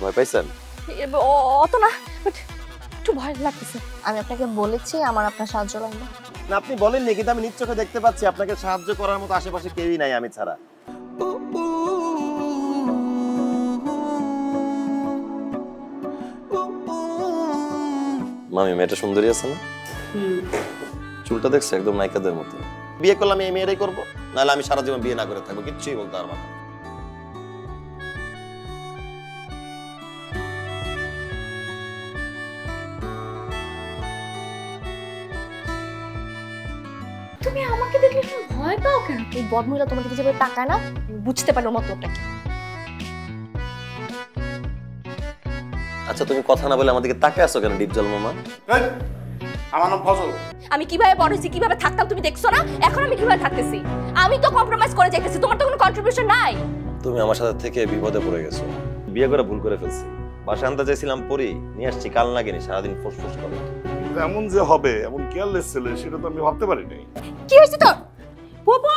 ভয় পাইছেন? অত না, বাট একটু ভয় লাগতেছে। আমি আপনাকে বলেছি আমার আপনার সাহায্য লাগবে। না আপনি বলেননি, কিন্তু আমি নিজ চোখে দেখতে পাচ্ছি আপনাকে সাহায্য করার মতো আশেপাশে কেউই নাই আমি ছাড়া। মামি মেয়েটা সুন্দরী আছে না? চুলটা দেখছে একদম নায়িকাদের মতো। বিয়ে করলে আমি এই মেয়েরাই করবো, নাহলে আমি সারা জীবন বিয়ে না করে থাকবো, কিচ্ছুই বলতে পারবো না। তুমি আমাকে দেখলে কি ভয় পাও কেন? এই বদমহিলা তোমার দিকে যেভাবে তাকায় না, বুঝতে পারলো মতলবটা কি। আচ্ছা তুমি কথা না বলে আমার দিকে তাকায় আছো কেন ডিপজল মামা? আমার নাম ফজল। আমি কিভাবে বড় হয়েছি, কিভাবে থাকতাম তুমি দেখছো না? এখন আমি কিভাবে থাকতেছি? আমি তো কম্প্রোমাইজ করে যাইতেছি, তোমার তো কোনো কন্ট্রিবিউশন নাই। তুমি আমার সাথে থেকে বিপদে পড়ে গেছো, বিয়ে করে ভুল করে ফেলছি। বাসা আনতে চাইছিলাম পরি, নিয়ে আসছি কাল নাগিনি, সারাদিন ফুসফুস করে। এমন যে হবে, এমন কেয়ারলেস ছেলে সেটা তো আমি ভাবতে পারিনি। কি হয়েছে তোর? বাবা